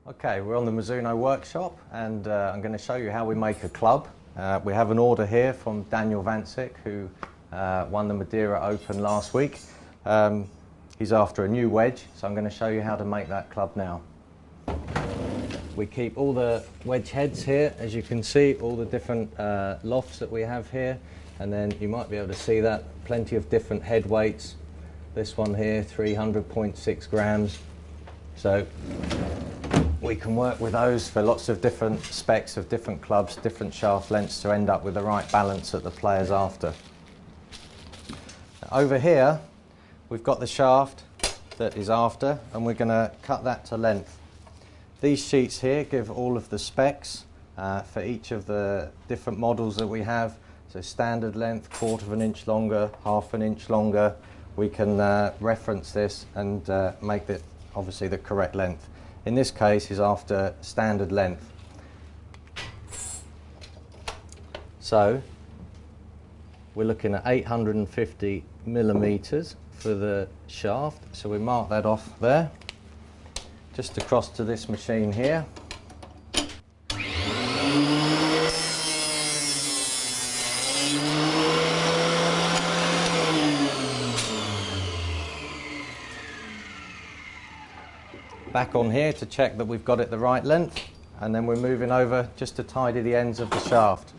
Okay, we're on the Mizuno workshop and I'm going to show you how we make a club. We have an order here from Daniel Vancic, who won the Madeira Open last week. He's after a new wedge, so I'm going to show you how to make that club now. We keep all the wedge heads here, as you can see, all the different lofts that we have here, and then you might be able to see that, plenty of different head weights. This one here, 300.6 grams. So we can work with those for lots of different specs of different clubs, different shaft lengths to end up with the right balance that the player's after. Over here, we've got the shaft that is after, and we're going to cut that to length. These sheets here give all of the specs for each of the different models that we have. So standard length, 1/4 of an inch longer, 1/2 an inch longer. We can reference this and make it obviously the correct length. In this case is after standard length. So we're looking at 850 millimeters for the shaft. So we mark that off there. Just across to this machine here. Back on here to check that we've got it the right length, and then we're moving over just to tidy the ends of the shaft.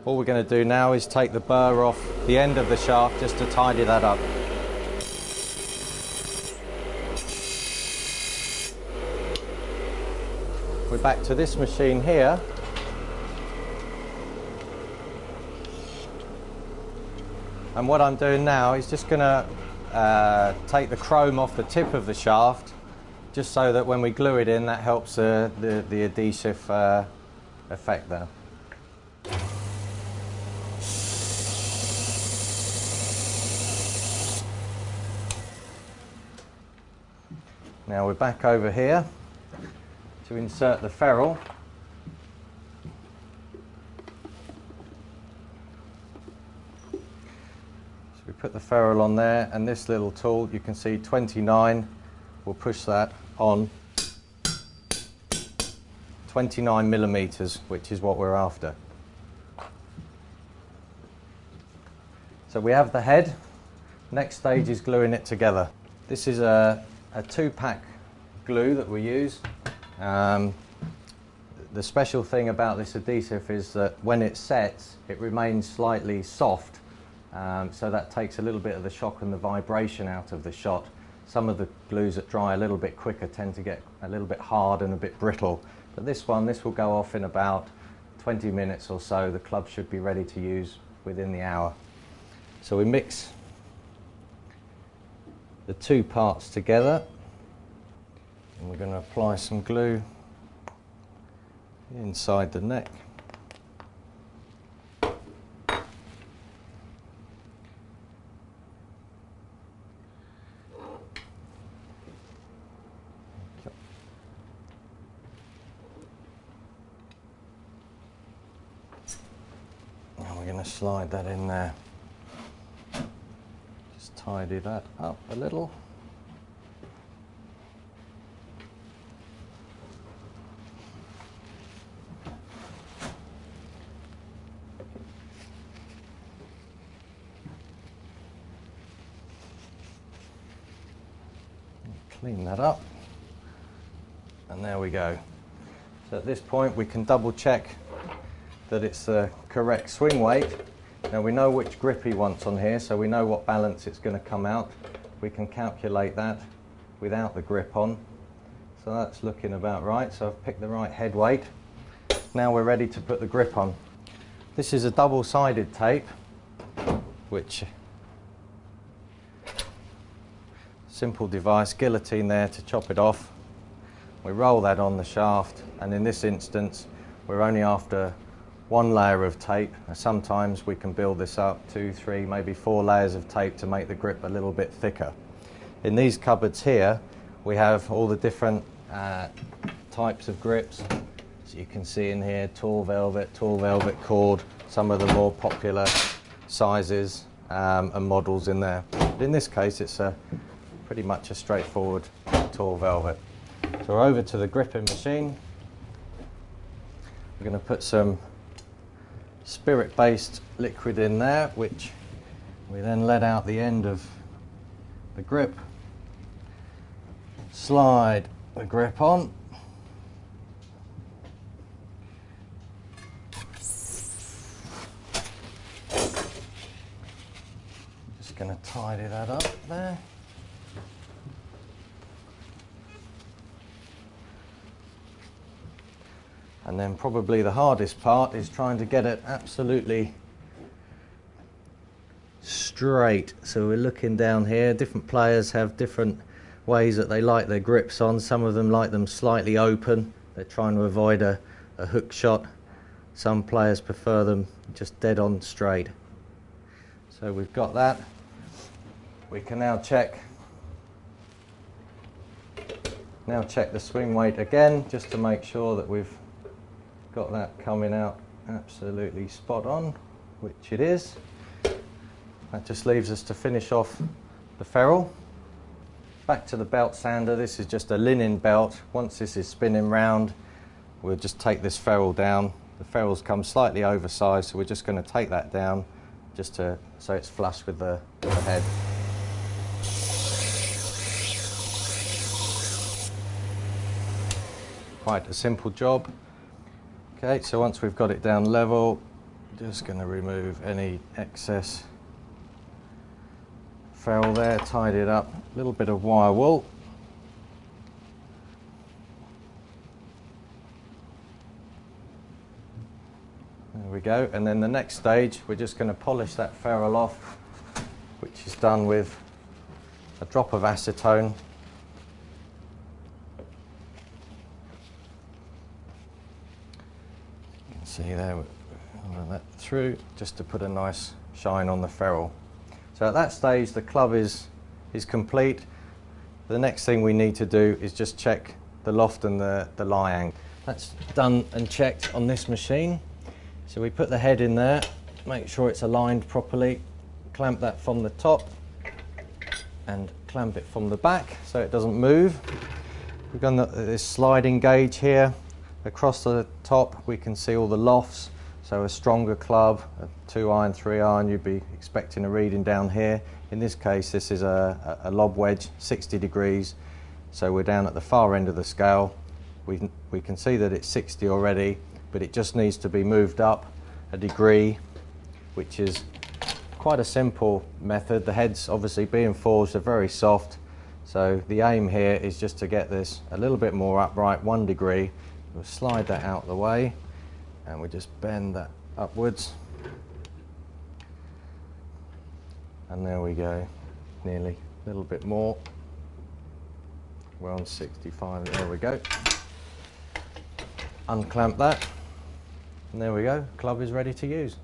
All we're going to do now is take the burr off the end of the shaft just to tidy that up. We're back to this machine here. And what I'm doing now is just going to take the chrome off the tip of the shaft, just so that when we glue it in, that helps the adhesive effect there. Now we're back over here to insert the ferrule. So we put the ferrule on there, and this little tool, you can see 29, we'll push that on 29 millimeters, which is what we're after. So we have the head. Next stage is gluing it together. This is a 2-pack glue that we use. The special thing about this adhesive is that when it sets, it remains slightly soft, so that takes a little bit of the shock and the vibration out of the shot. Some of the glues that dry a little bit quicker tend to get a little bit hard and a bit brittle, but this will go off in about 20 minutes or so. The club should be ready to use within the hour. So we mix the two parts together, and we're going to apply some glue inside the neck. Now we're going to slide that in there. Just tidy that up a little. Clean that up, and there we go. So at this point we can double check that it's the correct swing weight. Now we know which grip he wants on here, so we know what balance it's going to come out. We can calculate that without the grip on. So that's looking about right. So I've picked the right head weight. Now we're ready to put the grip on. This is a double-sided tape, which simple device, guillotine there to chop it off. We roll that on the shaft, and in this instance we're only after one layer of tape. Sometimes we can build this up 2, 3, maybe 4 layers of tape to make the grip a little bit thicker. In these cupboards here we have all the different types of grips. So you can see in here tall velvet cord, some of the more popular sizes and models in there. But in this case it's pretty much a straightforward tall velvet. So we're over to the Griffin machine. We're going to put some spirit-based liquid in there, which we then let out the end of the grip, slide the grip on, just going to tidy that up there. And then probably the hardest part is trying to get it absolutely straight. So we're looking down here. Different players have different ways that they like their grips on. Some of them like them slightly open. They're trying to avoid a hook shot. Some players prefer them just dead on straight. So we've got that. We can now check the swing weight again, just to make sure that we've got that coming out absolutely spot on, which it is. That just leaves us to finish off the ferrule. Back to the belt sander. This is just a linen belt. Once this is spinning round, we'll just take this ferrule down. The ferrule's come slightly oversized, so we're just going to take that down just so it's flush with the head. Quite a simple job. Okay, so once we've got it down level, just going to remove any excess ferrule there, tidy it up, a little bit of wire wool. There we go, and then the next stage, we're just going to polish that ferrule off, which is done with a drop of acetone. See there, we'll run that through just to put a nice shine on the ferrule. So at that stage the club is complete. The next thing we need to do is just check the loft and the lie angle. That's done and checked on this machine. So we put the head in there, make sure it's aligned properly, clamp that from the top and clamp it from the back so it doesn't move. We've got this sliding gauge here. Across the top we can see all the lofts, so a stronger club, a 2-iron, 3-iron, you'd be expecting a reading down here. In this case this is a lob wedge, 60 degrees, so we're down at the far end of the scale. We can see that it's 60 already, but it just needs to be moved up a degree, which is quite a simple method. The heads obviously being forged are very soft, so the aim here is just to get this a little bit more upright, 1 degree. We'll slide that out of the way and we just bend that upwards, and there we go, nearly, a little bit more. We're on 65, there we go. Unclamp that and there we go, club is ready to use.